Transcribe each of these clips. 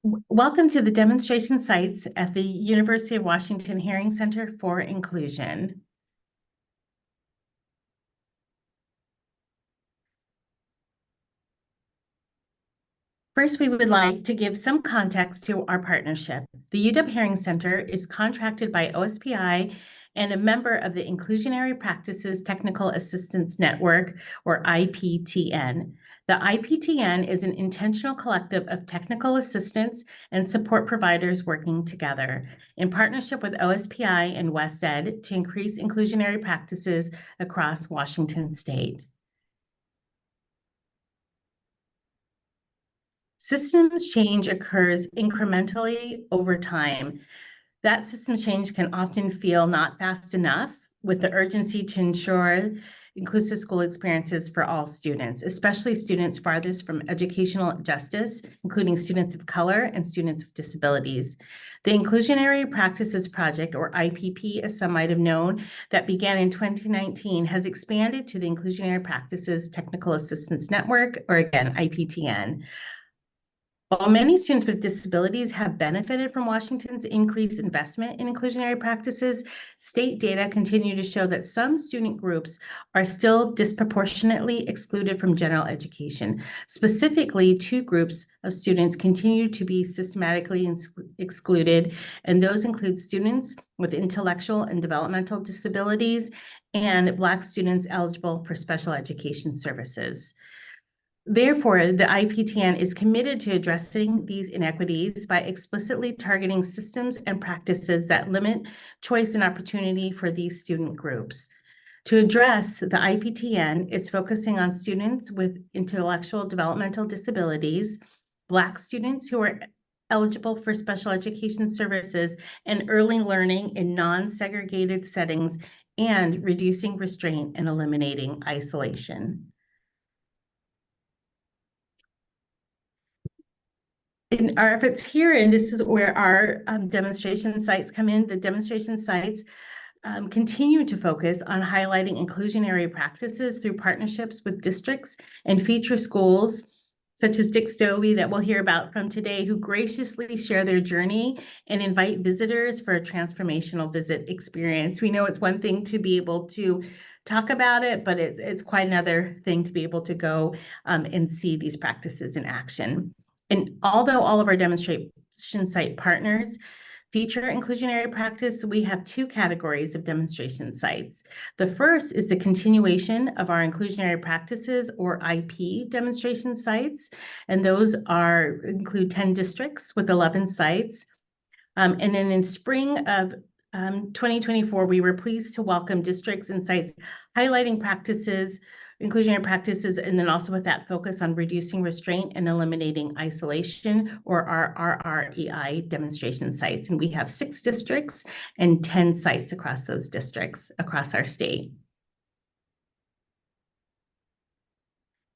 Welcome to the demonstration sites at the University of Washington Hearing Center for Inclusion. First, we would like to give some context to our partnership. The UW Hearing Center is contracted by OSPI and a member of the Inclusionary Practices Technical Assistance Network, or IPTN. The IPTN is an intentional collective of technical assistance and support providers working together in partnership with OSPI and WestEd to increase inclusionary practices across Washington State. Systems change occurs incrementally over time. That systems change can often feel not fast enough, with the urgency to ensure inclusive school experiences for all students, especially students farthest from educational justice, including students of color and students with disabilities. The Inclusionary Practices Project, or IPP, as some might have known, that began in 2019, has expanded to the Inclusionary Practices Technical Assistance Network, or again, IPTN. While many students with disabilities have benefited from Washington's increased investment in inclusionary practices, state data continue to show that some student groups are still disproportionately excluded from general education. Specifically, two groups of students continue to be systematically excluded, and those include students with intellectual and developmental disabilities and Black students eligible for special education services. Therefore, the IPTN is committed to addressing these inequities by explicitly targeting systems and practices that limit choice and opportunity for these student groups. To address, the IPTN is focusing on students with intellectual developmental disabilities, Black students who are eligible for special education services, and early learning in non-segregated settings, and reducing restraint and eliminating isolation. In our efforts here, and this is where our demonstration sites come in, the demonstration sites continue to focus on highlighting inclusionary practices through partnerships with districts and feature schools such as Dick Scobee that we'll hear about from today, who graciously share their journey and invite visitors for a transformational visit experience. We know it's one thing to be able to talk about it, but it's quite another thing to be able to go and see these practices in action. And although all of our demonstration site partners feature inclusionary practice, we have two categories of demonstration sites. The first is the continuation of our inclusionary practices, or IP, demonstration sites, and those include 10 districts with 11 sites. And then in spring of 2024, we were pleased to welcome districts and sites highlighting practices, inclusionary practices, and then also with that focus on reducing restraint and eliminating isolation, or our RREI demonstration sites. And we have 6 districts and 10 sites across those districts across our state.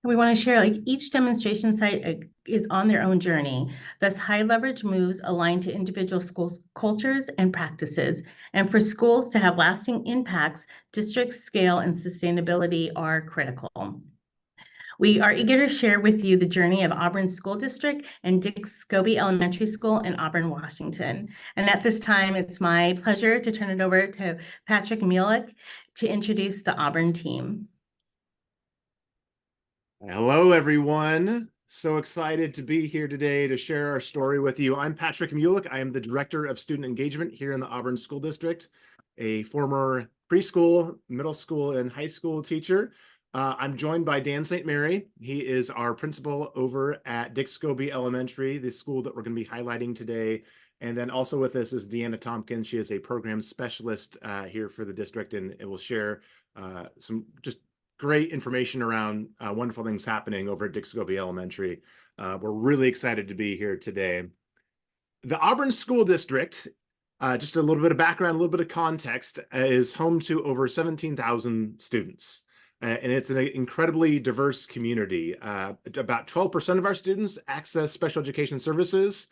We want to share, like, each demonstration site is on their own journey. Thus, high leverage moves align to individual schools' cultures and practices. And for schools to have lasting impacts, district scale and sustainability are critical. We are eager to share with you the journey of Auburn School District and Dick Scobee Elementary School in Auburn, Washington. And at this time, it's my pleasure to turn it over to Patrick Mulick to introduce the Auburn team. Hello, everyone. So excited to be here today to share our story with you. I'm Patrick Mulick. I am the Director of Student Engagement here in the Auburn School District, a former preschool, middle school, and high school teacher. I'm joined by Dan St. Mary. He is our principal over at Dick Scobee Elementary, the school that we're going to be highlighting today. And then also with us is Deanna Tompkins. She is a program specialist here for the district, and it will share some just great information around wonderful things happening over at Dick Scobee Elementary. We're really excited to be here today. The Auburn School District, just a little bit of background, a little bit of context, is home to over 17,000 students. And it's an incredibly diverse community. About 12% of our students access special education services.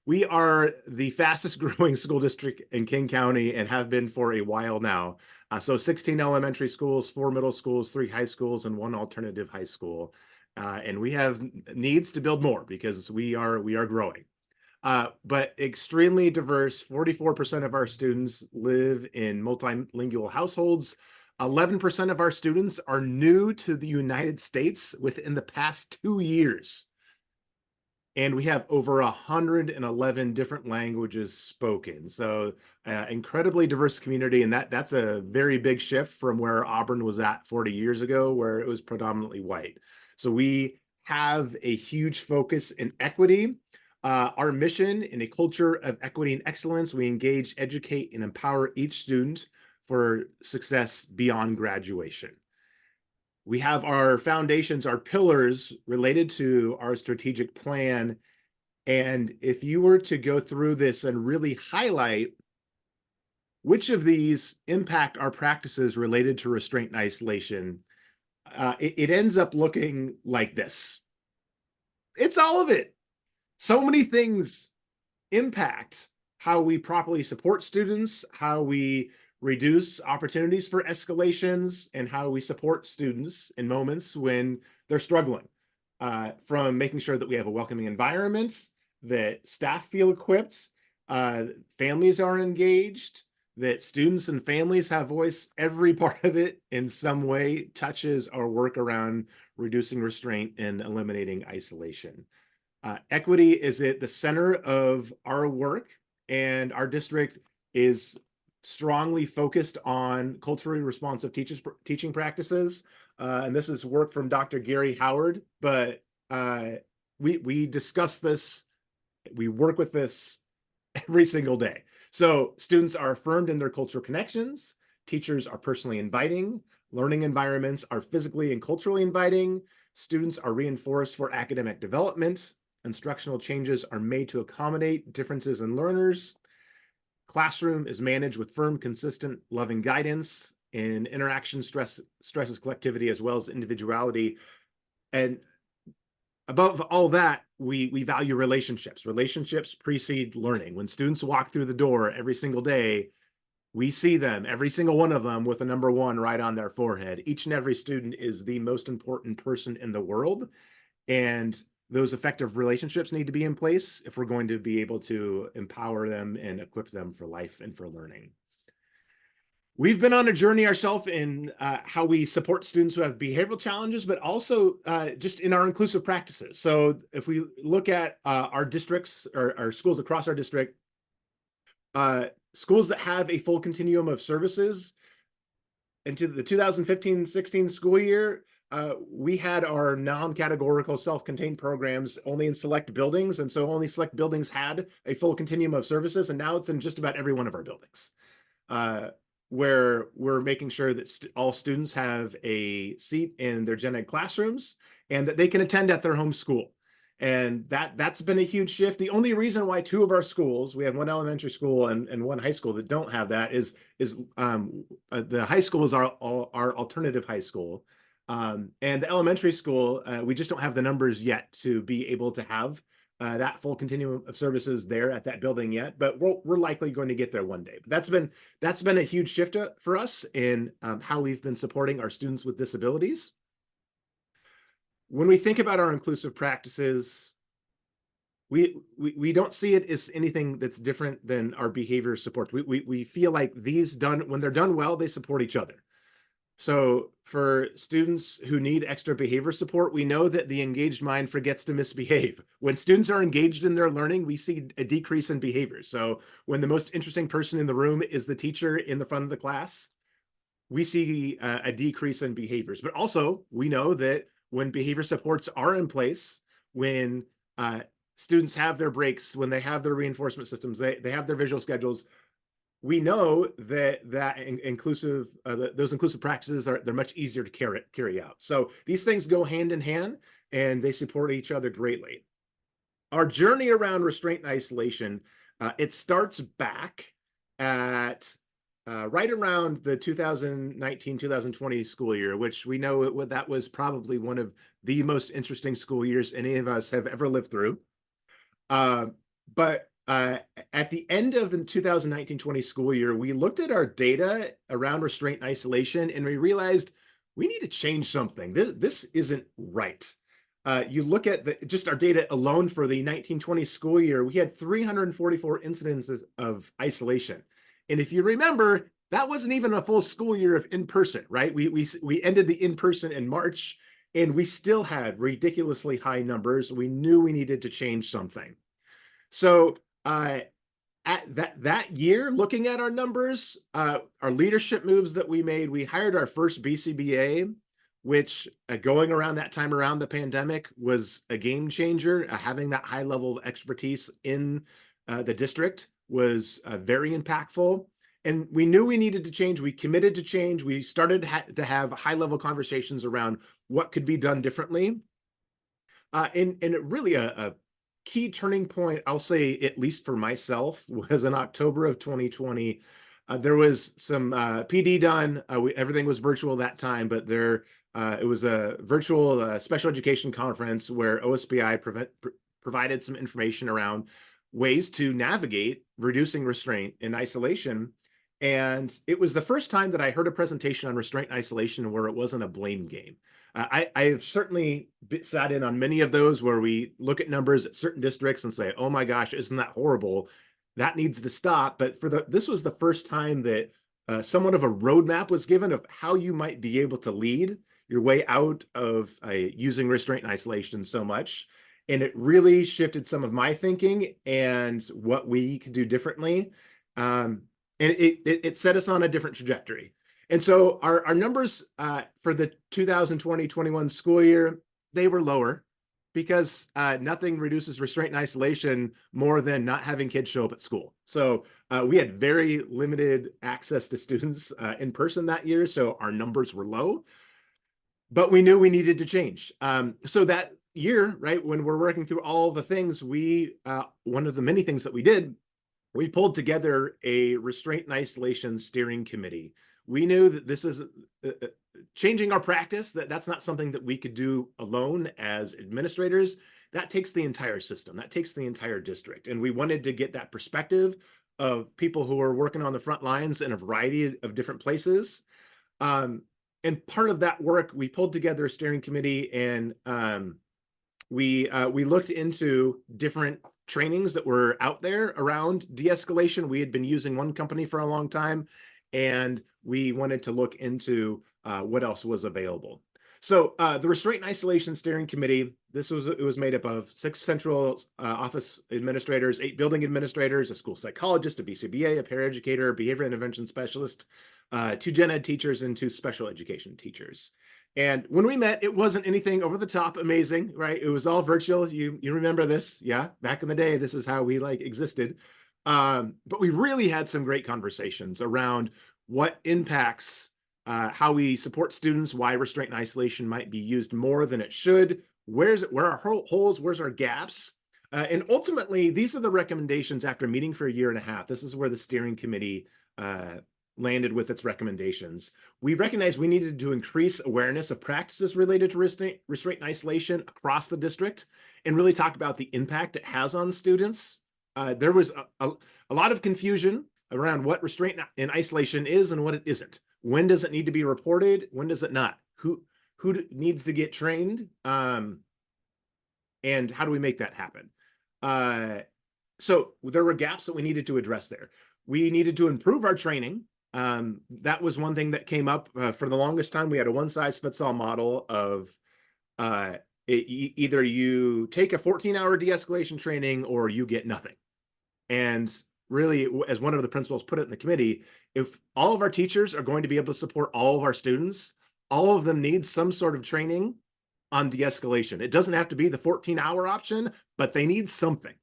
We are the fastest growing school district in King County and have been for a while now. So 16 elementary schools, 4 middle schools, 3 high schools, and 1 alternative high school. And we have needs to build more because we are growing. but extremely diverse. 44% of our students live in multilingual households. 11% of our students are new to the United States within the past 2 years. And we have over 111 different languages spoken. So incredibly diverse community. And that's a very big shift from where Auburn was at 40 years ago, where it was predominantly white. So we have a huge focus in equity. Our mission in a culture of equity and excellence, we engage, educate, and empower each student for success beyond graduation. We have our foundations, our pillars related to our strategic plan. And if you were to go through this and really highlight which of these impact our practices related to restraint and isolation, it ends up looking like this. It's all of it. So many things impact how we properly support students, how we reduce opportunities for escalations, and how we support students in moments when they're struggling. From making sure that we have a welcoming environment, that staff feel equipped, families are engaged, that students and families have voice. Every part of it in some way touches our work around reducing restraint and eliminating isolation. Equity is at the center of our work, and our district is strongly focused on culturally responsive teaching practices. And this is work from Dr. Gary Howard, but we discuss this, we work with this every single day. So students are affirmed in their cultural connections, teachers are personally inviting, learning environments are physically and culturally inviting, students are reinforced for academic development, instructional changes are made to accommodate differences in learners, classroom is managed with firm, consistent, loving guidance, and interaction stresses collectivity as well as individuality. And above all that, we value relationships. Relationships precede learning. When students walk through the door every single day, we see them, every single one of them, with a number 1 right on their forehead. Each and every student is the most important person in the world. And those effective relationships need to be in place if we're going to be able to empower them and equip them for life and for learning. We've been on a journey ourselves in how we support students who have behavioral challenges, but also just in our inclusive practices. So if we look at our districts or our schools across our district, schools that have a full continuum of services into the 2015-16 school year, we had our non-categorical self-contained programs only in select buildings. And so only select buildings had a full continuum of services. And now it's in just about every one of our buildings. Where we're making sure that all students have a seat in their gen ed classrooms and that they can attend at their home school. And that's been a huge shift. The only reason why 2 of our schools, we have 1 elementary school and 1 high school that don't have that is the high school is our alternative high school. And the elementary school, we just don't have the numbers yet to be able to have that full continuum of services there at that building yet, but we're likely going to get there one day. But that's been a huge shift for us in how we've been supporting our students with disabilities. When we think about our inclusive practices, we don't see it as anything that's different than our behavior support. We feel like these when they're done well, they support each other. So for students who need extra behavior support, we know that the engaged mind forgets to misbehave. When students are engaged in their learning, we see a decrease in behavior. So when the most interesting person in the room is the teacher in the front of the class, we see a decrease in behaviors. But also, we know that when behavior supports are in place, when students have their breaks, when they have their reinforcement systems, they have their visual schedules, we know that those inclusive practices they're much easier to carry out. So these things go hand in hand and they support each other greatly. Our journey around restraint and isolation, it starts back at right around the 2019-2020 school year, which we know that was probably one of the most interesting school years any of us have ever lived through. But at the end of the 2019-20 school year, we looked at our data around restraint and isolation, and we realized we need to change something. This isn't right. You look at just our data alone for the 1920 school year, we had 344 incidences of isolation. And if you remember, that wasn't even a full school year of in-person, right? We ended the in-person in March, and we still had ridiculously high numbers. We knew we needed to change something. So at that year, looking at our numbers, our leadership moves that we made, we hired our first BCBA, which going around that time around the pandemic was a game changer. Having that high level of expertise in the district was very impactful. And we knew we needed to change. We committed to change. We started to have high level conversations around what could be done differently. And really a key turning point, I'll say, at least for myself, was in October of 2020. There was some PD done. Everything was virtual that time, but it was a virtual special education conference where OSBI provided some information around ways to navigate reducing restraint and isolation. And it was the first time that I heard a presentation on restraint and isolation where it wasn't a blame game. I have certainly sat in on many of those where we look at numbers at certain districts and say, oh my gosh, isn't that horrible? That needs to stop. But this was the first time that somewhat of a roadmap was given of how you might be able to lead your way out of using restraint and isolation so much. And it really shifted some of my thinking and what we could do differently. And it set us on a different trajectory. And so our numbers for the 2020-21 school year, they were lower because nothing reduces restraint and isolation more than not having kids show up at school. So we had very limited access to students in person that year, so our numbers were low. But we knew we needed to change. So that year, right, when we're working through all the things, one of the many things that we did, we pulled together a restraint and isolation steering committee. We knew that this is changing our practice, that's not something that we could do alone as administrators. That takes the entire system, that takes the entire district. And we wanted to get that perspective of people who are working on the front lines in a variety of different places. And part of that work, we pulled together a steering committee, and we looked into different trainings that were out there around de-escalation. We had been using one company for a long time, and we wanted to look into what else was available. So the Restraint and Isolation Steering Committee, it was made up of 6 central office administrators, 8 building administrators, a school psychologist, a BCBA, a paraeducator, a behavior intervention specialist, 2 gen ed teachers, and 2 special education teachers. And when we met, it wasn't anything over the top amazing, right? It was all virtual. You remember this? Yeah, back in the day, this is how we existed. But we really had some great conversations around what impacts how we support students, why restraint and isolation might be used more than it should, where are our holes, where's our gaps. And ultimately, these are the recommendations after meeting for a year and a half. This is where the steering committee landed with its recommendations. We recognized we needed to increase awareness of practices related to restraint and isolation across the district and really talk about the impact it has on students. There was a lot of confusion around what restraint and isolation is and what it isn't. When does it need to be reported? When does it not? Who needs to get trained? And how do we make that happen? So there were gaps that we needed to address there. We needed to improve our training. That was one thing that came up for the longest time. We had a one-size-fits-all model of either you take a 14-hour de-escalation training or you get nothing. And really, as one of the principals put it in the committee, if all of our teachers are going to be able to support all of our students, all of them need some sort of training on de-escalation. It doesn't have to be the 14-hour option, but they need something.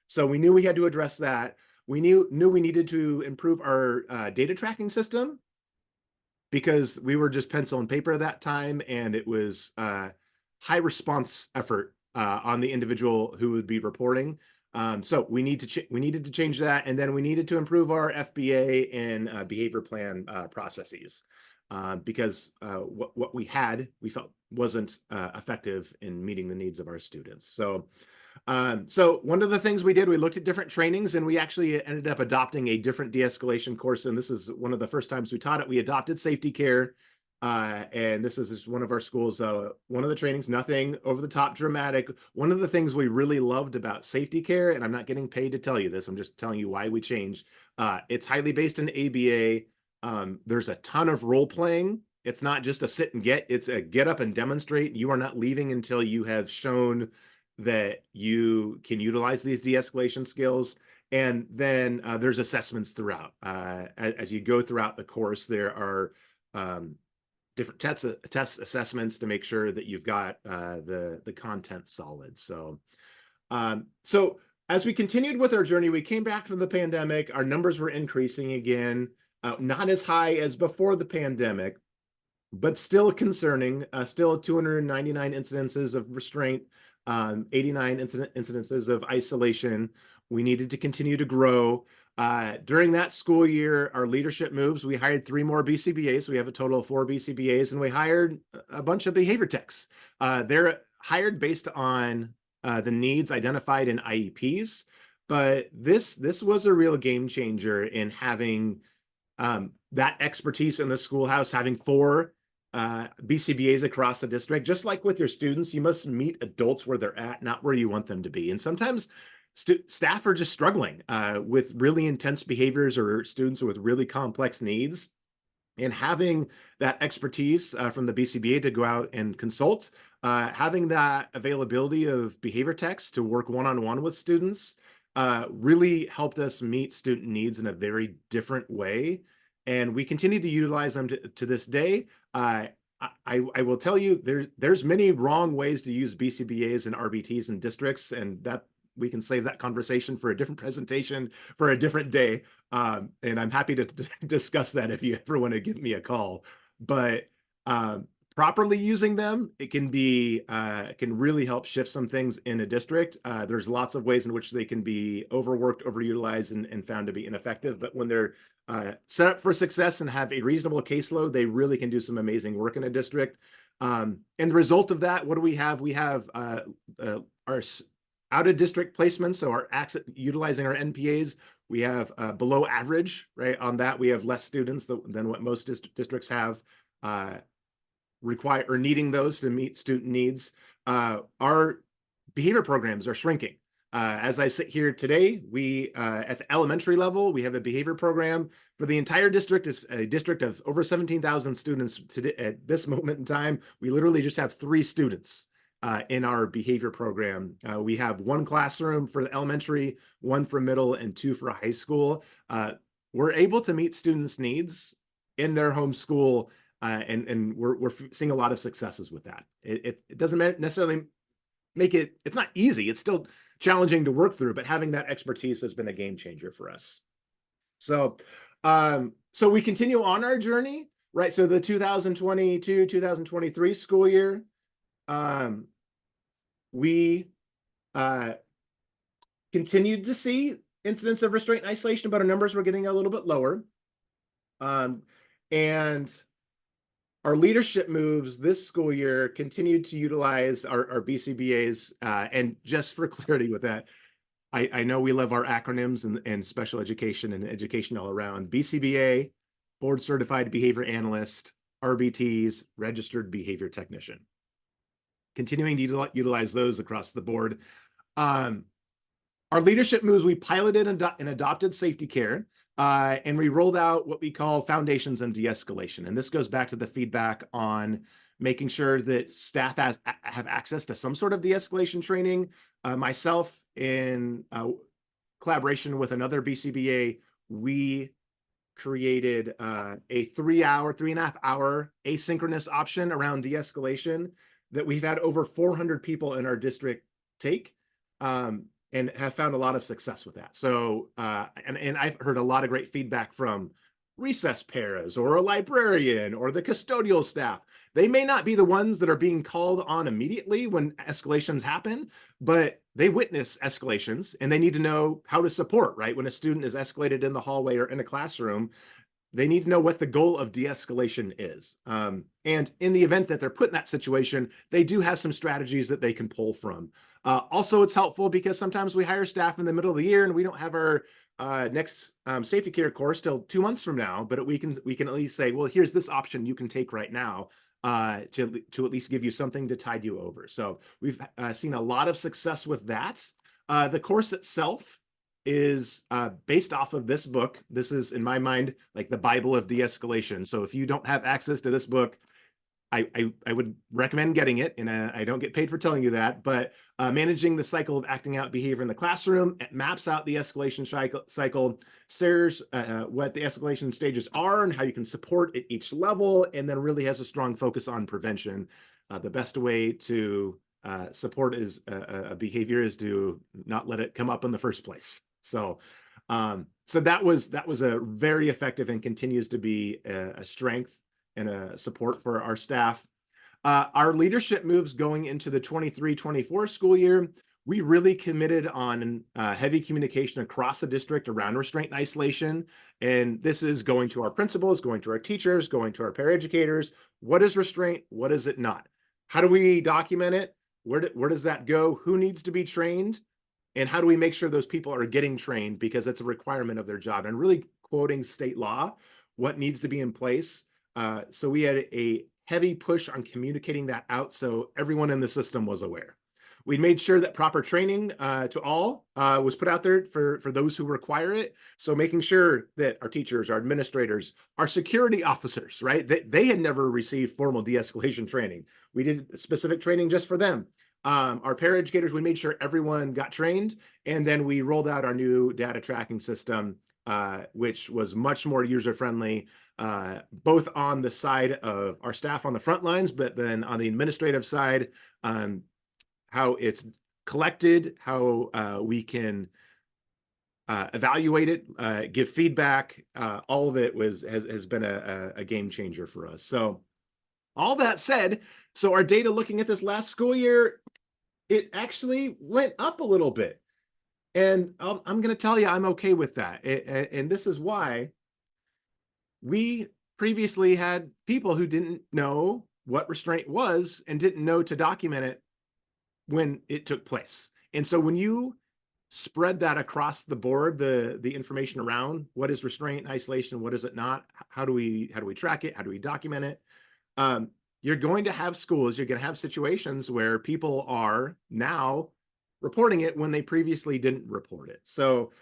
So we knew we had to address that. We knew we needed to improve our data tracking system because we were just pencil and paper at that time, and it was high response effort on the individual who would be reporting. So we needed to change that, and then we needed to improve our FBA and behavior plan processes because what we felt wasn't effective in meeting the needs of our students. So one of the things we did, we looked at different trainings, and we actually ended up adopting a different de-escalation course. And this is one of the first times we taught it. We adopted safety care. And this is just one of our schools. One of the trainings, nothing over the top dramatic. One of the things we really loved about safety care, and I'm not getting paid to tell you this, I'm just telling you why we changed. It's highly based in ABA. There's a ton of role playing. It's not just a sit and get, it's a get up and demonstrate. You are not leaving until you have shown that you can utilize these de-escalation skills. And then there's assessments throughout. As you go throughout the course, there are different test assessments to make sure that you've got the content solid. So as we continued with our journey, we came back from the pandemic. Our numbers were increasing again, not as high as before the pandemic, but still concerning. Still 299 incidences of restraint, 89 incidences of isolation. We needed to continue to grow. During that school year, our leadership moves, we hired 3 more BCBAs. So we have a total of 4 BCBAs, and we hired a bunch of behavior techs. They're hired based on the needs identified in IEPs, but this was a real game changer in having that expertise in the schoolhouse, having 4 BCBAs across the district. Just like with your students, you must meet adults where they're at, not where you want them to be. And sometimes staff are just struggling with really intense behaviors, or students with really complex needs. And having that expertise from the BCBA to go out and consult, having that availability of behavior techs to work one-on-one with students really helped us meet student needs in a very different way. And we continue to utilize them to this day. I will tell you, there's many wrong ways to use BCBAs and RBTs in districts, and that we can save that conversation for a different presentation for a different day. And I'm happy to discuss that if you ever want to give me a call. But properly using them, it can really help shift some things in a district. There's lots of ways in which they can be overworked, overutilized, and found to be ineffective. But when they're set up for success and have a reasonable caseload, they really can do some amazing work in a district. And the result of that, what do we have? We have our out-of-district placements, so our utilizing our NPAs, we have below average, right? On that, we have less students than what most districts have require or needing those to meet student needs. Our behavior programs are shrinking. As I sit here today, we at the elementary level, we have a behavior program for the entire district. Is a district of over 17,000 students today. At this moment in time, we literally just have 3 students in our behavior program. We have 1 classroom for the elementary, 1 for middle, and 2 for high school. We're able to meet students' needs in their home school, and we're seeing a lot of successes with that. It doesn't necessarily make it's not easy. It's still challenging to work through, but having that expertise has been a game changer for us. So we continue on our journey, right? So the 2022-2023 school year, we continued to see incidents of restraint and isolation, but our numbers were getting a little bit lower. And our leadership moves this school year continued to utilize our BCBAs. And just for clarity with that, I know we love our acronyms and special education and education all around. BCBA, Board Certified Behavior Analyst, RBTs, Registered Behavior Technician. Continuing to utilize those across the board. Our leadership moves, we piloted and adopted safety care, and we rolled out what we call foundations and de-escalation. And this goes back to the feedback on making sure that staff have access to some sort of de-escalation training. Myself, in collaboration with another BCBA, we created a 3.5-hour asynchronous option around de-escalation that we've had over 400 people in our district take, and have found a lot of success with that. So, and I've heard a lot of great feedback from recess paras or a librarian or the custodial staff. They may not be the ones that are being called on immediately when escalations happen, but they witness escalations and they need to know how to support, right? When a student is escalated in the hallway or in a classroom, they need to know what the goal of de-escalation is. And in the event that they're put in that situation, they do have some strategies that they can pull from. Also, it's helpful because sometimes we hire staff in the middle of the year and we don't have our next safety care course till 2 months from now, but we can at least say, well, here's this option you can take right now to at least give you something to tide you over. So we've seen a lot of success with that. The course itself is based off of this book. This is, in my mind, like the Bible of de-escalation. So if you don't have access to this book, I would recommend getting it, and I don't get paid for telling you that, but managing the cycle of acting out behavior in the classroom, it maps out the escalation cycle, shares what the escalation stages are and how you can support at each level, and then really has a strong focus on prevention. The best way to support is a behavior is to not let it come up in the first place. So that was a very effective and continues to be a strength and a support for our staff. Our leadership moves going into the 23-24 school year. We really committed on heavy communication across the district around restraint and isolation. And this is going to our principals, going to our teachers, going to our paraeducators. What is restraint? What is it not? How do we document it? Where does that go? Who needs to be trained? And how do we make sure those people are getting trained, because it's a requirement of their job, and really quoting state law, what needs to be in place. So we had a heavy push on communicating that out so everyone in the system was aware. We made sure that proper training to all was put out there for those who require it. So making sure that our teachers, our administrators, our security officers, right, they had never received formal de-escalation training. We did specific training just for them. Our paraeducators, we made sure everyone got trained, and then we rolled out our new data tracking system, which was much more user-friendly, both on the side of our staff on the front lines, but then on the administrative side, how it's collected, how we can evaluate it, give feedback. All of it has been a game changer for us. So all that said, so our data looking at this last school year, it actually went up a little bit. And I'm going to tell you, I'm okay with that. And this is why we previously had people who didn't know what restraint was and didn't know to document it when it took place. And so when you spread that across the board, the information around what is restraint and isolation, what is it not, how do we track it, how do we document it, you're going to have schools, you're going to have situations where people are now reporting it when they previously didn't report it. So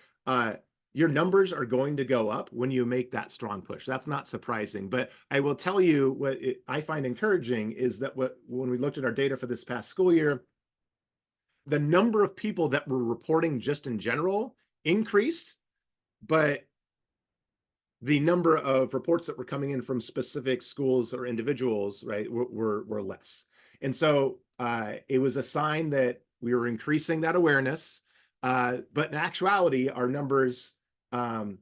your numbers are going to go up when you make that strong push. That's not surprising, but I will tell you what I find encouraging is that when we looked at our data for this past school year, the number of people that were reporting just in general increased, but the number of reports that were coming in from specific schools or individuals, right, were less. And so it was a sign that we were increasing that awareness, but in actuality, our numbers, well,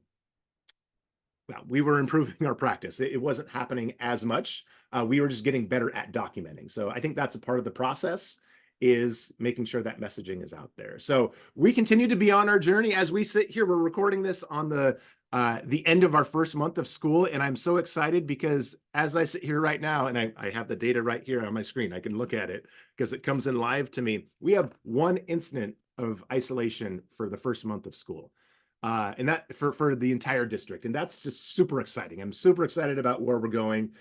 we were improving our practice. It wasn't happening as much. We were just getting better at documenting. So I think that's a part of the process, is making sure that messaging is out there. So we continue to be on our journey as we sit here. We're recording this on the end of our first month of school, and I'm so excited because as I sit here right now, and I have the data right here on my screen, I can look at it because it comes in live to me. We have one incident of isolation for the first month of school, and that for the entire district, and that's just super exciting. I'm super excited about where we're going.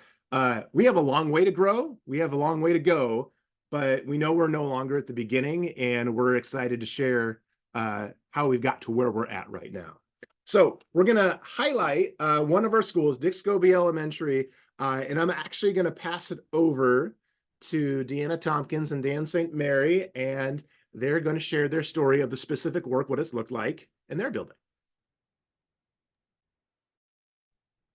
We have a long way to grow. We have a long way to go, but we know we're no longer at the beginning, and we're excited to share how we've got to where we're at right now. So we're going to highlight one of our schools, Scobee Elementary, and I'm actually going to pass it over to Deanna Tompkins and Dan St. Mary, and they're going to share their story of the specific work, what it's looked like in their building.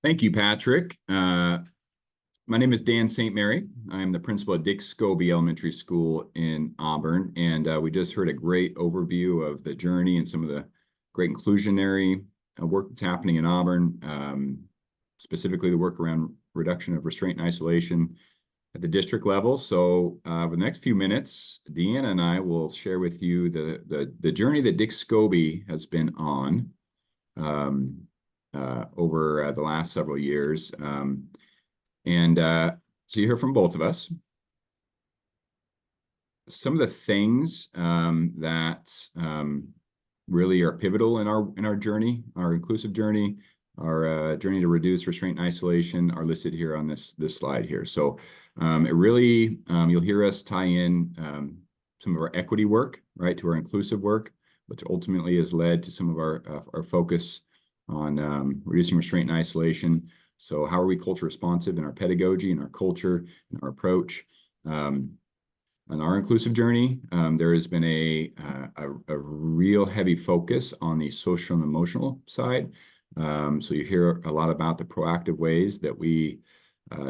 Thank you, Patrick. My name is Dan St. Mary. I'm the principal at Scobee Elementary School in Auburn, and we just heard a great overview of the journey and some of the great inclusionary work that's happening in Auburn, specifically the work around reduction of restraint and isolation at the district level. So for the next few minutes, Deanna and I will share with you the journey that Scobee has been on. over the last several years. So you hear from both of us. Some of the things that really are pivotal in our journey, our inclusive journey, our journey to reduce restraint and isolation, are listed here on this slide here. So it really, you'll hear us tie in some of our equity work, right, to our inclusive work, which ultimately has led to some of our focus on reducing restraint and isolation. So how are we culture responsive in our pedagogy and our culture and our approach? On our inclusive journey, there has been a real heavy focus on the social and emotional side. So you hear a lot about the proactive ways that we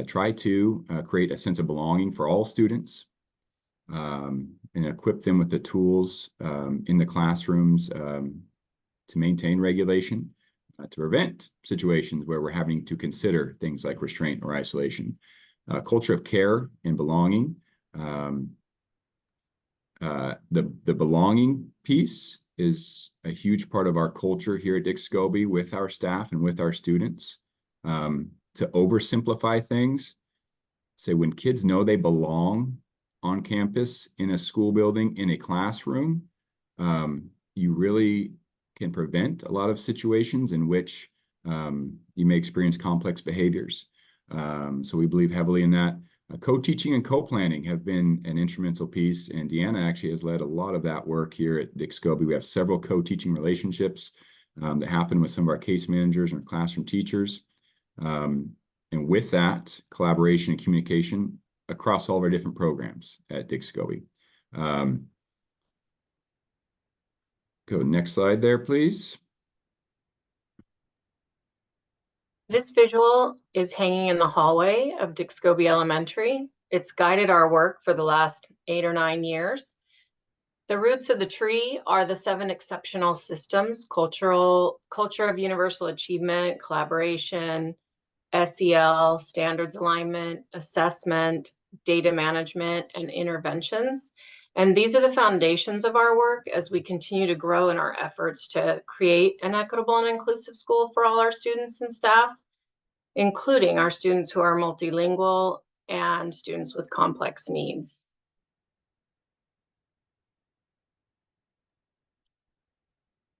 try to create a sense of belonging for all students, and equip them with the tools in the classrooms to maintain regulation, to prevent situations where we're having to consider things like restraint or isolation. Culture of care and belonging. The belonging piece is a huge part of our culture here at Scobee with our staff and with our students. To oversimplify things, say when kids know they belong on campus, in a school building, in a classroom, you really can prevent a lot of situations in which you may experience complex behaviors. So we believe heavily in that. Co-teaching and co-planning have been an instrumental piece, and Deanna actually has led a lot of that work here at Scobee. We have several co-teaching relationships that happen with some of our case managers and our classroom teachers. And with that, collaboration and communication across all of our different programs at Scobee. Go next slide there, please. This visual is hanging in the hallway of Scobee Elementary. It's guided our work for the last 8 or 9 years. The roots of the tree are the 7 exceptional systems: culture of universal achievement, collaboration, SEL, standards alignment, assessment, data management, and interventions. And these are the foundations of our work as we continue to grow in our efforts to create an equitable and inclusive school for all our students and staff, including our students who are multilingual and students with complex needs.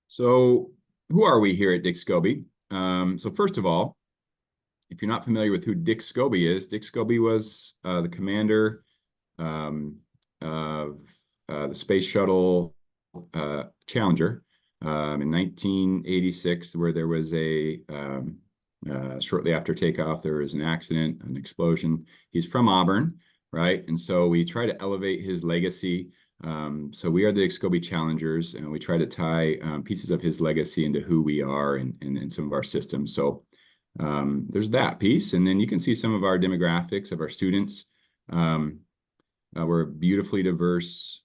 So who are we here at Scobee? So first of all, if you're not familiar with who Scobee is, Scobee was the commander of the Space Shuttle Challenger in 1986, where there was shortly after takeoff, there was an accident, an explosion. He's from Auburn, right? And so we try to elevate his legacy. So we are the Scobee Challengers, and we try to tie pieces of his legacy into who we are and some of our systems. So there's that piece. And then you can see some of our demographics of our students. We're a beautifully diverse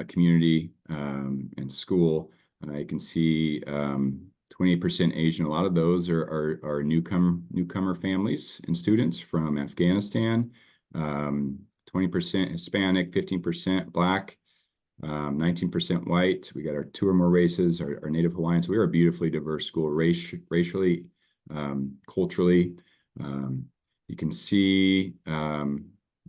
community and school. You can see 28% Asian. A lot of those are newcomer families and students from Afghanistan. 20% Hispanic, 15% Black, 19% white. We got our 2 or more races, our Native Hawaiians. We are a beautifully diverse school, racially, culturally. You can see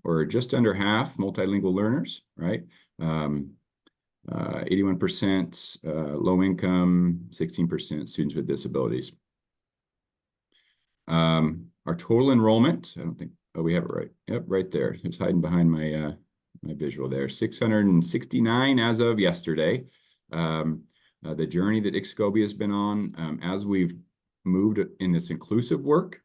we're just under half multilingual learners, right? 81% low income, 16% students with disabilities. Our total enrollment, I don't think, oh, we have it right. Yep, right there. It's hiding behind my my visual there. 669 as of yesterday. The journey that Scobee has been on as we've moved in this inclusive work.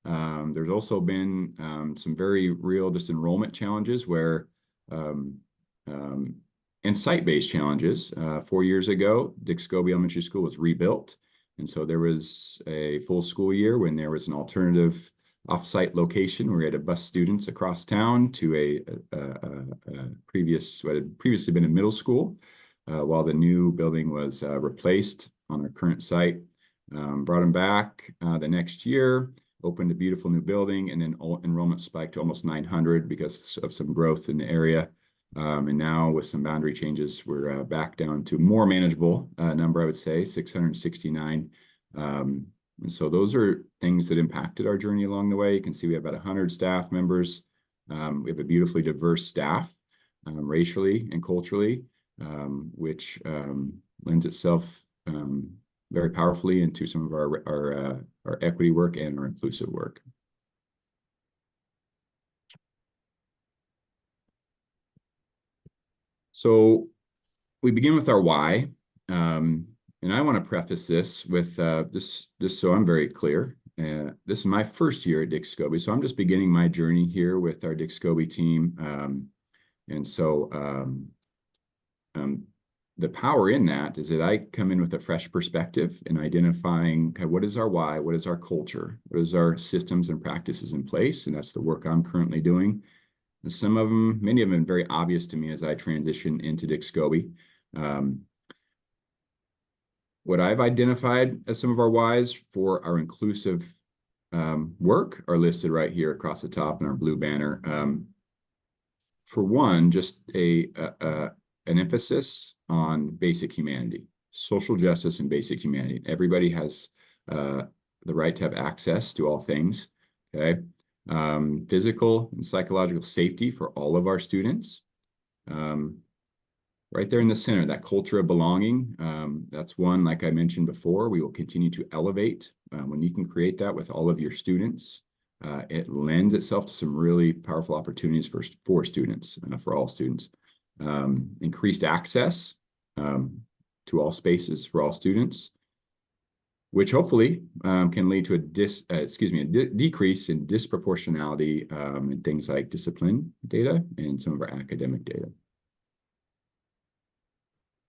There's also been some very real just enrollment challenges where and site-based challenges. 4 years ago, Scobee Elementary School was rebuilt. And so there was a full school year when there was an alternative off-site location where we had to bus students across town to what had previously been a middle school, while the new building was replaced on our current site. Brought them back the next year, opened a beautiful new building, and then enrollment spiked to almost 900 because of some growth in the area. And now with some boundary changes, we're back down to a more manageable number, I would say, 669 And so those are things that impacted our journey along the way. You can see we have about 100 staff members. We have a beautifully diverse staff, racially and culturally, which lends itself very powerfully into some of our equity work and our inclusive work. So we begin with our why, and I want to preface this with just so I'm very clear. This is my first year at Scobee, so I'm just beginning my journey here with our Scobee team, and so the power in that is that I come in with a fresh perspective in identifying what is our why, what is our culture, what is our systems and practices in place, and that's the work I'm currently doing. And some of them, many of them, very obvious to me as I transition into Scobee. What I've identified as some of our whys for our inclusive work are listed right here across the top in our blue banner. For one, just an emphasis on basic humanity, social justice and basic humanity. Everybody has the right to have access to all things, okay? Physical and psychological safety for all of our students. Right there in the center, that culture of belonging, that's one, like I mentioned before, we will continue to elevate. When you can create that with all of your students, it lends itself to some really powerful opportunities for students, for all students. Increased access to all spaces for all students, which hopefully can lead to a decrease in disproportionality in things like discipline data and some of our academic data.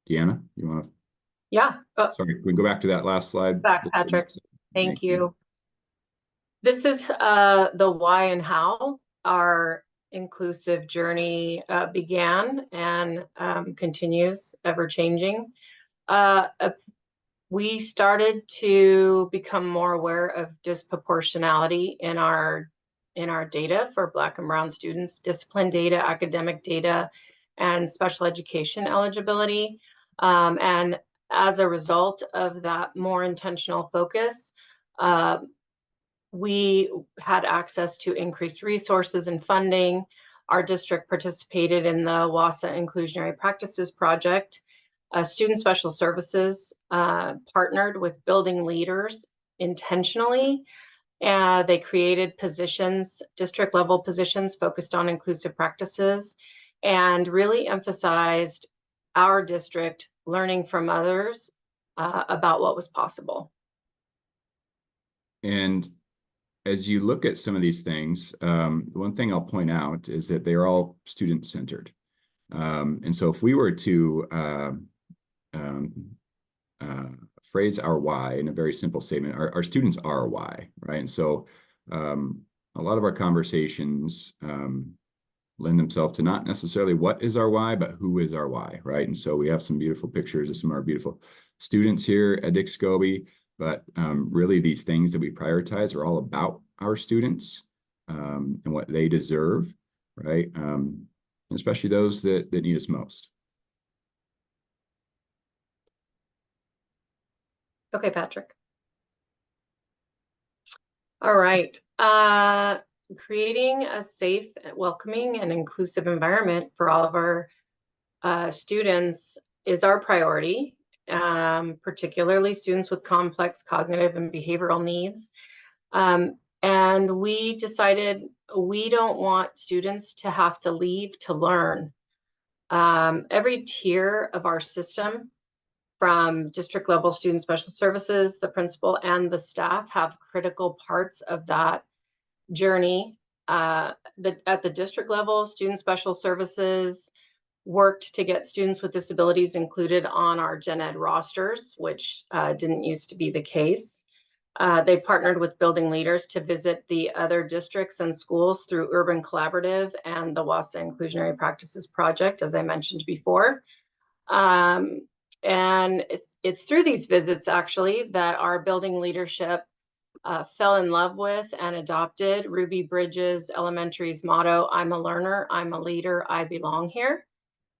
Deanna, you want to? Yeah. Sorry, can we go back to that last slide? Back, Patrick. Thank you. This is the why and how our inclusive journey began and continues, ever changing. We started to become more aware of disproportionality in our data for Black and Brown students, discipline data, academic data, and special education eligibility. And as a result of that more intentional focus, we had access to increased resources and funding. Our district participated in the WASA Inclusionary Practices Project. Student Special Services partnered with building leaders intentionally. They created positions, district level positions focused on inclusive practices, and really emphasized our district learning from others about what was possible. And as you look at some of these things, one thing I'll point out is that they're all student-centered. And so if we were to phrase our why in a very simple statement, our students are why, right? And so a lot of our conversations lend themselves to not necessarily what is our why, but who is our why, right? And so we have some beautiful pictures of some of our beautiful students here at Scobee, but really these things that we prioritize are all about our students and what they deserve, right? Especially those that need us most. Okay, Patrick. All right. Creating a safe, welcoming, and inclusive environment for all of our students is our priority, particularly students with complex cognitive and behavioral needs. And we decided we don't want students to have to leave to learn. Every tier of our system, from district level student special services, the principal and the staff, have critical parts of that journey. At the district level, student special services worked to get students with disabilities included on our gen ed rosters, which didn't used to be the case. They partnered with building leaders to visit the other districts and schools through Urban Collaborative and the WASA Inclusionary Practices Project, as I mentioned before. And it's through these visits, actually, that our building leadership fell in love with and adopted Ruby Bridges Elementary's motto, "I'm a learner, I'm a leader, I belong here."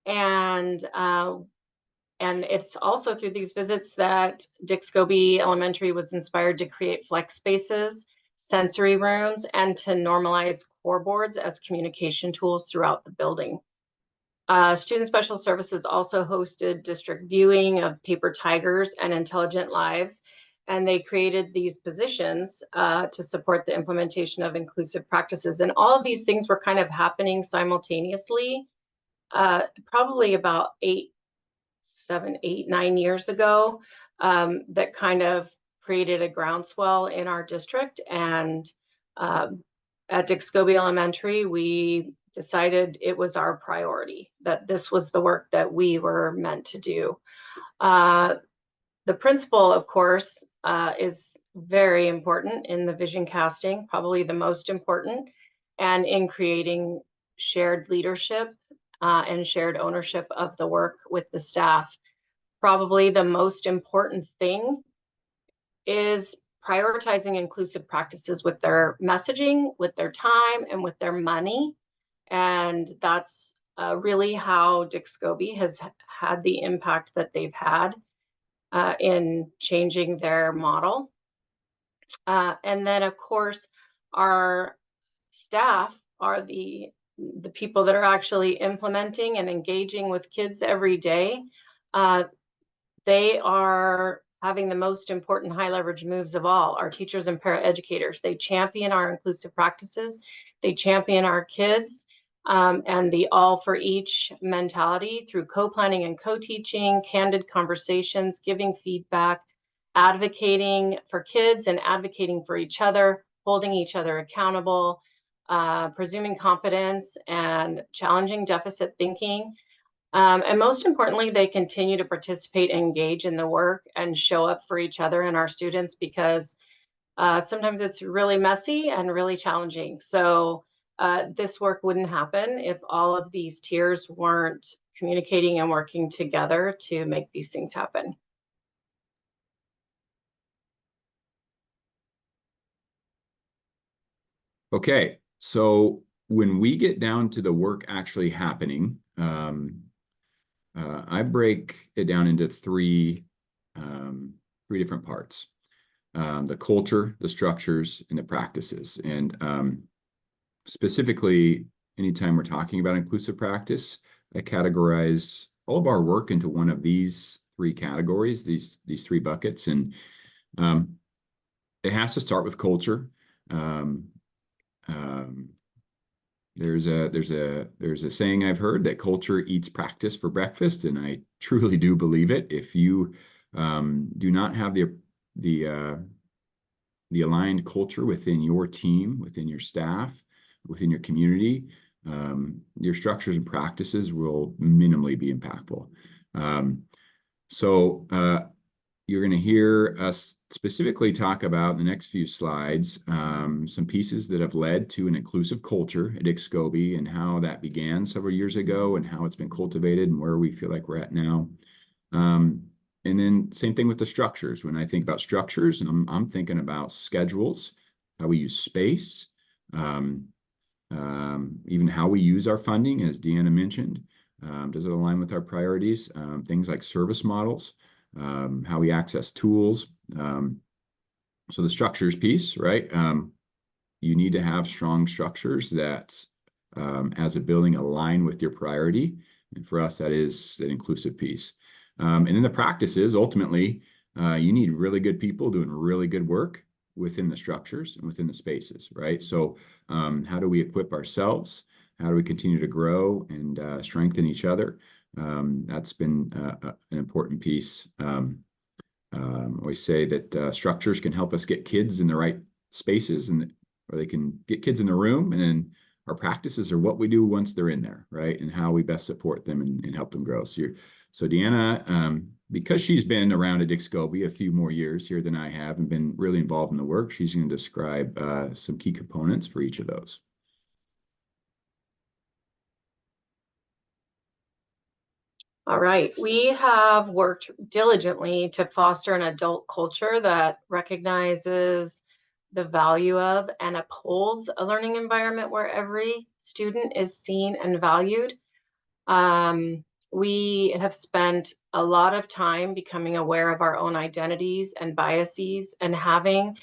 And And it's also through these visits that Dick Scobee Elementary was inspired to create flex spaces, sensory rooms, and to normalize core boards as communication tools throughout the building. Student Special Services also hosted district viewing of Paper Tigers and Intelligent Lives, and they created these positions to support the implementation of inclusive practices. And all of these things were kind of happening simultaneously, probably about 7, 8, 9 years ago, that kind of created a groundswell in our district. And at Dick Scobee Elementary, we decided it was our priority, that this was the work that we were meant to do. The principal, of course, is very important in the vision casting, probably the most important, and in creating shared leadership and shared ownership of the work with the staff. Probably the most important thing is prioritizing inclusive practices with their messaging, with their time, and with their money. And that's really how Dick Scobee has had the impact that they've had in changing their model. And then, of course, our staff are the people that are actually implementing and engaging with kids every day. They are having the most important high leverage moves of all. Our teachers and paraeducators, they champion our inclusive practices, they champion our kids, and the all for each mentality through co-planning and co-teaching, candid conversations, giving feedback, advocating for kids and advocating for each other, holding each other accountable, presuming competence and challenging deficit thinking. And most importantly, they continue to participate and engage in the work and show up for each other and our students, because sometimes it's really messy and really challenging. So this work wouldn't happen if all of these tiers weren't communicating and working together to make these things happen. Okay, so when we get down to the work actually happening, I break it down into three different parts: the culture, the structures, and the practices. And specifically, anytime we're talking about inclusive practice, I categorize all of our work into one of these three categories, these three buckets, and it has to start with culture. There's a saying I've heard that culture eats practice for breakfast, and I truly do believe it. If you do not have the aligned culture within your team, within your staff, within your community, your structures and practices will minimally be impactful. So you're going to hear us specifically talk about in the next few slides some pieces that have led to an inclusive culture at Dick Scobee and how that began several years ago and how it's been cultivated and where we feel like we're at now. And then same thing with the structures. When I think about structures, I'm thinking about schedules, how we use space, even how we use our funding, as Deanna mentioned. Does it align with our priorities? Things like service models, how we access tools. So the structures piece, right? You need to have strong structures that, as a building, align with your priority. And for us, that is an inclusive piece. And then the practices, ultimately, you need really good people doing really good work within the structures and within the spaces, right? So how do we equip ourselves? How do we continue to grow and strengthen each other? That's been an important piece. We say that structures can help us get kids in the right spaces, or they can get kids in the room, and then our practices are what we do once they're in there, right? And how we best support them and help them grow. So Deanna, because she's been around at Dick Scobee a few more years here than I have and been really involved in the work, she's going to describe some key components for each of those. All right, we have worked diligently to foster an adult culture that recognizes the value of and upholds a learning environment where every student is seen and valued. We have spent a lot of time becoming aware of our own identities and biases and having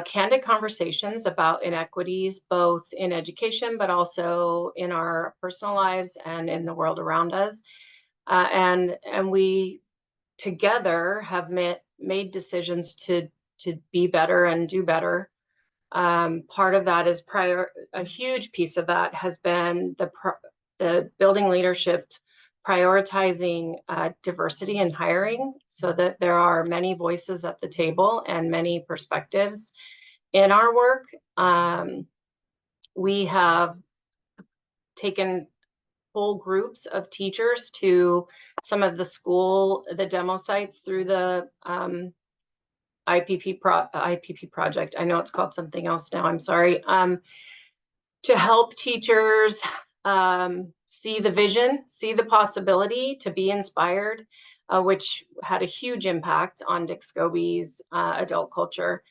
candid conversations about inequities, both in education, but also in our personal lives and in the world around us. And we together have made decisions to be better and do better. Part of that is a huge piece of that has been the building leadership, prioritizing diversity in hiring so that there are many voices at the table and many perspectives in our work. We have taken whole groups of teachers to some of the demo sites through the IPP project. I know it's called something else now, I'm sorry. To help teachers see the vision, see the possibility, to be inspired, which had a huge impact on Dick Scobee's adult culture.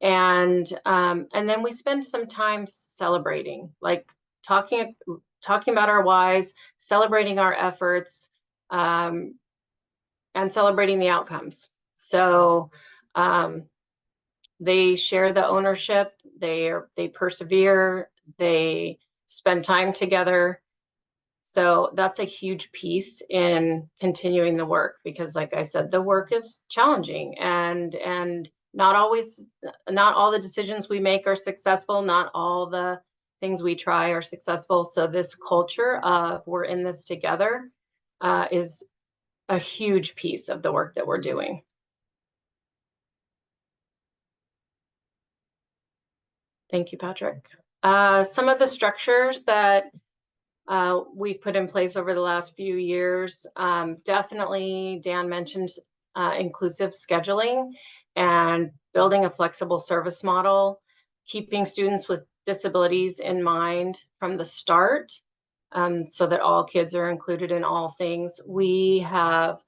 And then we spend some time celebrating, like talking about our whys, celebrating our efforts, and celebrating the outcomes. So they share the ownership, they persevere, they spend time together. So that's a huge piece in continuing the work, because like I said, the work is challenging and not all the decisions we make are successful, not all the things we try are successful. So this culture of we're in this together is a huge piece of the work that we're doing. Thank you, Patrick. Some of the structures that we've put in place over the last few years, definitely Dan mentioned inclusive scheduling and building a flexible service model, keeping students with disabilities in mind from the start, so that all kids are included in all things. We have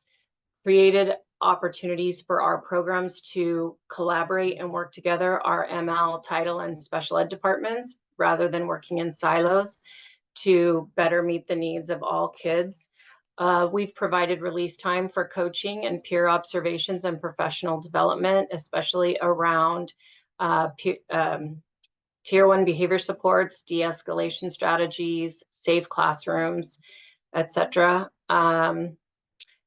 created opportunities for our programs to collaborate and work together, our ML, title, and special ed departments, rather than working in silos, to better meet the needs of all kids. We've provided release time for coaching and peer observations and professional development, especially around Tier 1 behavior supports, de-escalation strategies, safe classrooms, etc.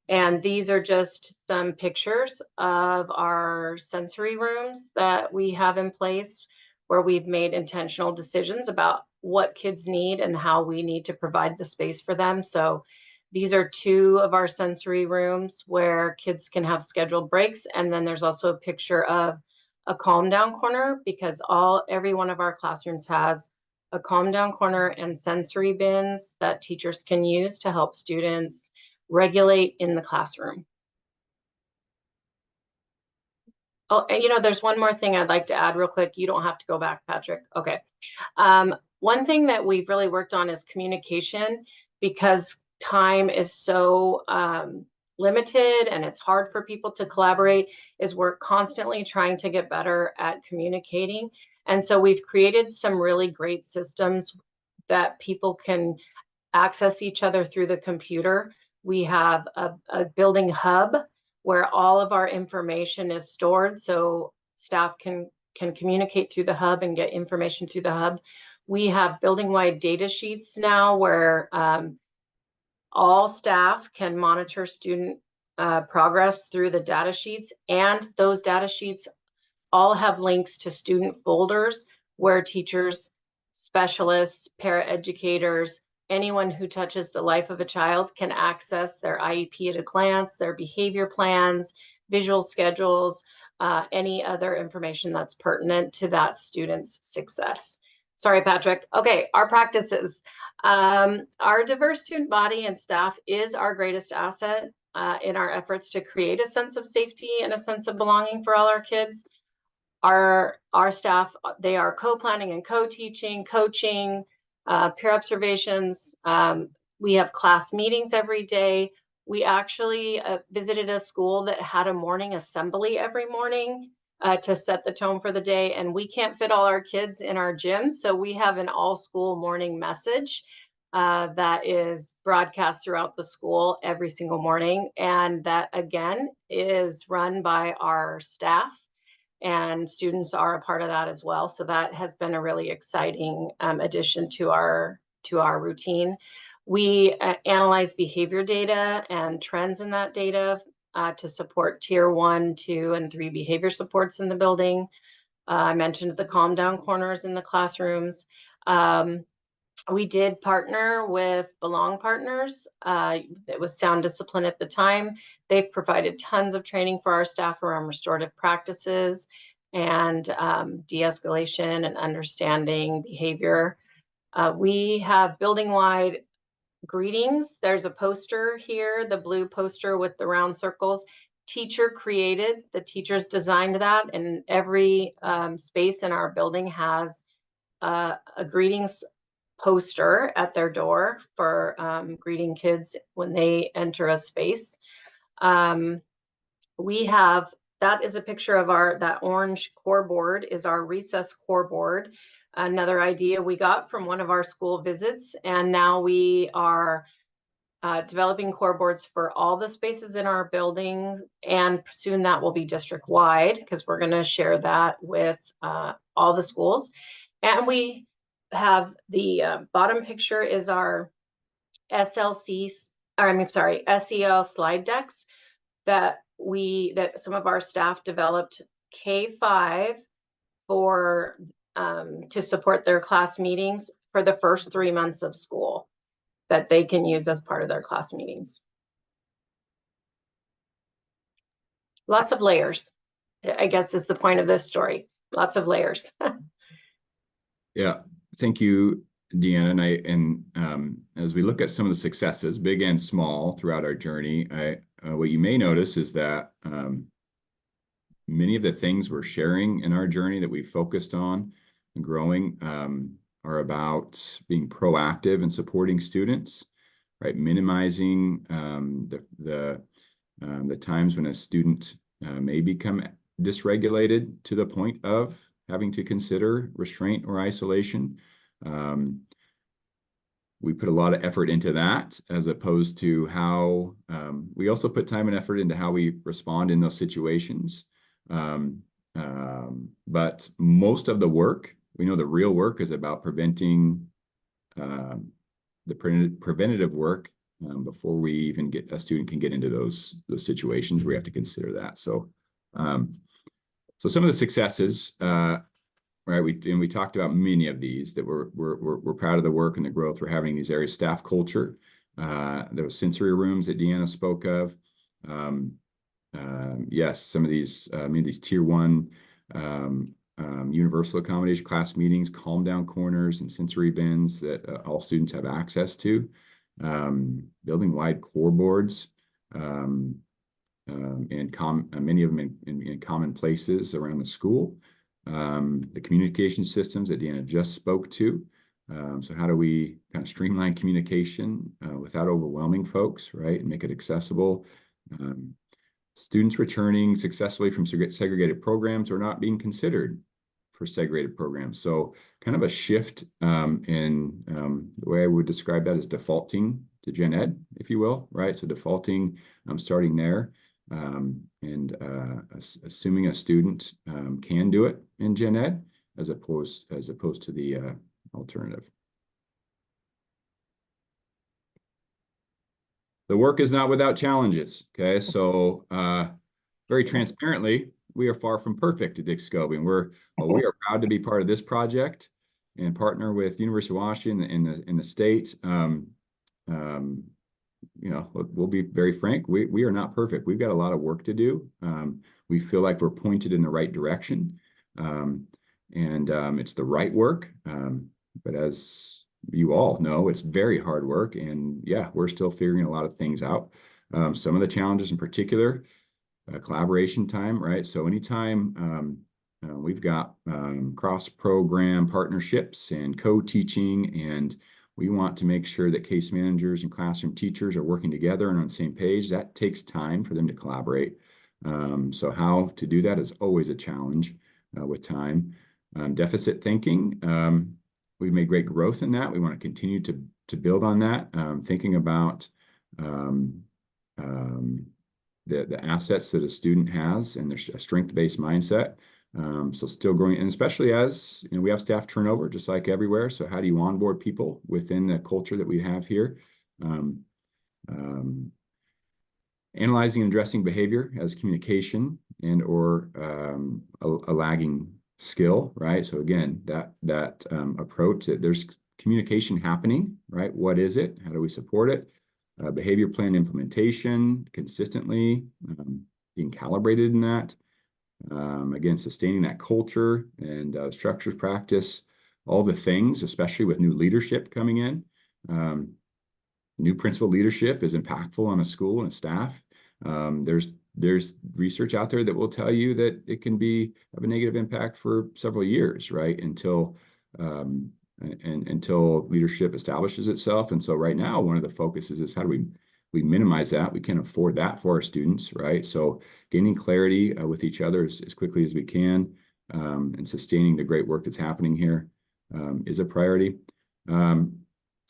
And these are just some pictures of our sensory rooms that we have in place, where we've made intentional decisions about what kids need and how we need to provide the space for them. So these are 2 of our sensory rooms where kids can have scheduled breaks. And then there's also a picture of a calm down corner, because every one of our classrooms has a calm down corner and sensory bins that teachers can use to help students regulate in the classroom. Oh, and there's one more thing I'd like to add real quick. You don't have to go back, Patrick. Okay. One thing that we've really worked on is communication, because time is so limited and it's hard for people to collaborate, is we're constantly trying to get better at communicating. And so we've created some really great systems that people can access each other through the computer. We have a building hub where all of our information is stored, so staff can communicate through the hub and get information through the hub. We have building-wide data sheets now where all staff can monitor student progress through the data sheets, and those data sheets all have links to student folders where teachers, specialists, paraeducators, anyone who touches the life of a child can access their IEP at a glance, their behavior plans, visual schedules, any other information that's pertinent to that student's success. Sorry, Patrick. Okay, our practices. Our diverse student body and staff is our greatest asset in our efforts to create a sense of safety and a sense of belonging for all our kids. Our staff, they are co-planning and co-teaching, coaching, peer observations. We have class meetings every day. We actually visited a school that had a morning assembly every morning to set the tone for the day, and we can't fit all our kids in our gym, so we have an all-school morning message that is broadcast throughout the school every single morning. And that, again, is run by our staff, and students are a part of that as well. So that has been a really exciting addition to our routine. We analyze behavior data and trends in that data to support tier 1, 2, and 3 behavior supports in the building. I mentioned the calm down corners in the classrooms. We did partner with Belong Partners. It was Sound Discipline at the time. They've provided tons of training for our staff around restorative practices and de-escalation and understanding behavior. We have building-wide greetings. There's a poster here, the blue poster with the round circles. Teacher created, the teachers designed that, and every space in our building has a greetings poster at their door for greeting kids when they enter a space. We have, that is a picture of that orange core board is our recess core board. Another idea we got from one of our school visits, and now we are developing core boards for all the spaces in our building, and soon that will be district-wide because we're going to share that with all the schools. And we have the bottom picture is our SEL slide decks that some of our staff developed K-5 for to support their class meetings for the first 3 months of school that they can use as part of their class meetings. Lots of layers, I guess, is the point of this story. Lots of layers. Yeah, thank you, Deanna. And as we look at some of the successes, big and small, throughout our journey, what you may notice is that many of the things we're sharing in our journey that we focused on and growing are about being proactive and supporting students, right? Minimizing the times when a student may become dysregulated to the point of having to consider restraint or isolation. We put a lot of effort into that, as opposed to how we also put time and effort into how we respond in those situations. But most of the work, we know the real work is about preventing the preventative work before we even get a student can get into those situations where we have to consider that. So some of the successes, right? We talked about many of these that we're proud of the work and the growth we're having in these areas. Staff culture, those sensory rooms that Deanna spoke of. Yes, some of these, these tier 1 universal accommodation class meetings, calm down corners, and sensory bins that all students have access to. Building wide core boards, and many of them in common places around the school. The communication systems that Deanna just spoke to. So how do we kind of streamline communication without overwhelming folks, right? And make it accessible. Students returning successfully from segregated programs or not being considered for segregated programs. So kind of a shift in the way I would describe that is defaulting to gen ed, if you will, right? So defaulting, starting there, and assuming a student can do it in gen ed as opposed to the alternative. The work is not without challenges, okay? So very transparently, we are far from perfect at Scobee, and we are proud to be part of this project and partner with University of Washington in the state. We'll be very frank, we are not perfect. We've got a lot of work to do. We feel like we're pointed in the right direction, and it's the right work. But as you all know, it's very hard work, and yeah, we're still figuring a lot of things out. Some of the challenges in particular, collaboration time, right? So anytime we've got cross-program partnerships and co-teaching, and we want to make sure that case managers and classroom teachers are working together and on the same page. That takes time for them to collaborate. So how to do that is always a challenge with time. Deficit thinking, we've made great growth in that. We want to continue to to build on that, thinking about the assets that a student has and their strength-based mindset. So still growing, and especially as we have staff turnover, just like everywhere. So how do you onboard people within the culture that we have here? Analyzing and addressing behavior as communication and or a lagging skill, right? So again, that approach that there's communication happening, right? What is it? How do we support it? Behavior plan implementation consistently, being calibrated in that. Again, sustaining that culture and structures practice, all the things, especially with new leadership coming in. New principal leadership is impactful on a school and a staff. There's research out there that will tell you that it can have a negative impact for several years, right? Until leadership establishes itself. And so right now, one of the focuses is how do we minimize that? We can't afford that for our students, right? So gaining clarity with each other as quickly as we can, and sustaining the great work that's happening here is a priority.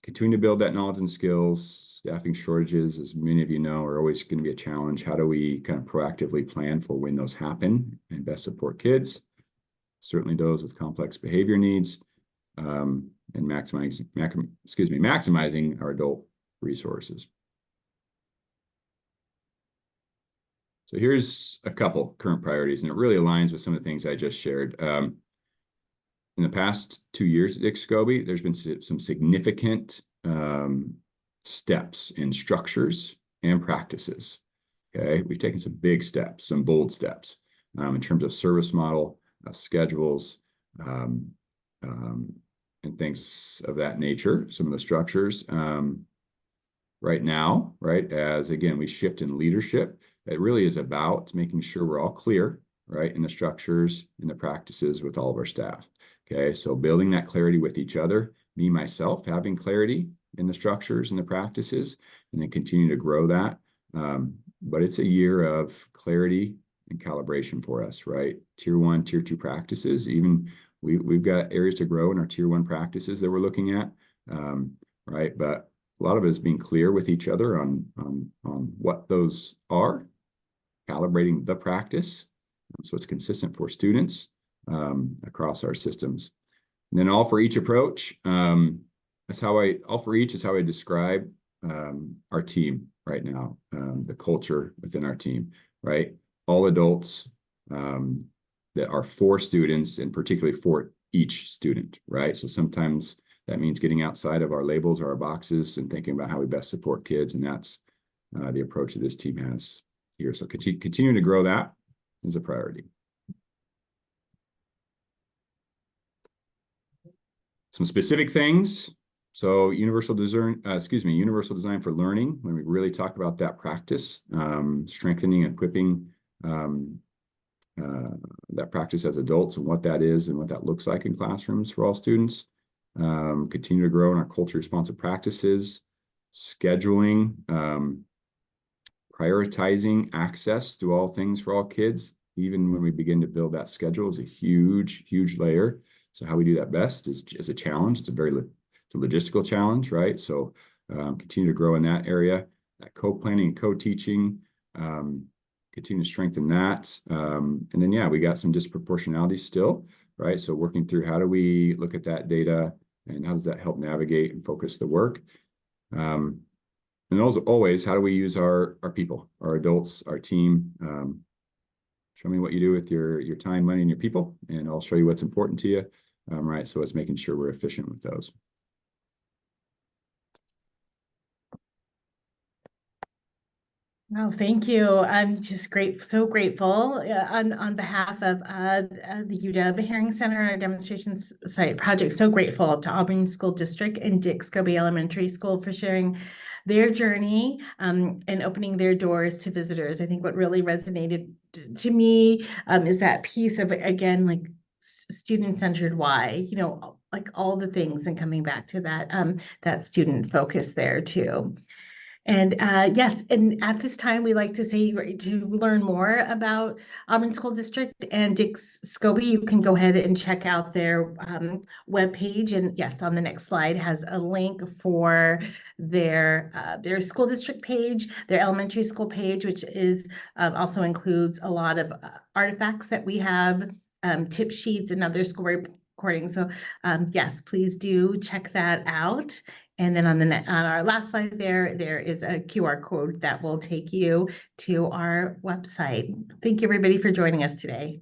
Continuing to build that knowledge and skills. Staffing shortages, as many of you know, are always going to be a challenge. How do we kind of proactively plan for when those happen and best support kids? Certainly those with complex behavior needs, and maximizing our adult resources. So here's a couple current priorities, and it really aligns with some of the things I just shared. In the past 2 years at Scobee, there's been some significant steps in structures and practices. Okay, we've taken some big steps, some bold steps in terms of service model, schedules, and things of that nature. Some of the structures right now, right, as again we shift in leadership, it really is about making sure we're all clear, right, in the structures and the practices with all of our staff. Okay, so building that clarity with each other, me, myself, having clarity in the structures and the practices, and then continue to grow that. But it's a year of clarity and calibration for us, right? Tier 1, Tier 2 practices, even we've got areas to grow in our Tier 1 practices that we're looking at, right? But a lot of it is being clear with each other on what those are, calibrating the practice, so it's consistent for students across our systems. And then all for each approach, all for each is how I describe our team right now, the culture within our team, right? All adults that are for students and particularly for each student, right? So sometimes that means getting outside of our labels or our boxes and thinking about how we best support kids. And that's the approach that this team has here. So continuing to grow that is a priority. Some specific things. So universal design for learning, when we really talk about that practice, strengthening and equipping that practice as adults and what that is and what that looks like in classrooms for all students. Continue to grow in our culture responsive practices, scheduling, prioritizing access to all things for all kids. Even when we begin to build that schedule is a huge, huge layer. So how we do that best is a challenge. It's a logistical challenge, right? So continue to grow in that area, that co-planning and co-teaching, continue to strengthen that. And then, yeah, we got some disproportionality still, right? So working through how do we look at that data and how does that help navigate and focus the work? And also always, how do we use our people, our adults, our team? Show me what you do with your time, money, and your people, and I'll show you what's important to you, right? So it's making sure we're efficient with those. Oh, thank you. I'm just so grateful on behalf of the UW Hearing Center, our demonstration site project. So grateful to Auburn School District and Scobee Elementary School for sharing their journey and opening their doors to visitors. I think what really resonated to me is that piece of, again, like student-centered why, like all the things, and coming back to that that student focus there too. And yes, and at this time, we like to say to learn more about Auburn School District and Dick's Scobee, you can go ahead and check out their webpage. And yes, on the next slide has a link for their school district page, their elementary school page, which is also includes a lot of artifacts that we have, tip sheets and other school recordings. So yes, please do check that out. And then on our last slide there is a QR code that will take you to our website. Thank you, everybody, for joining us today.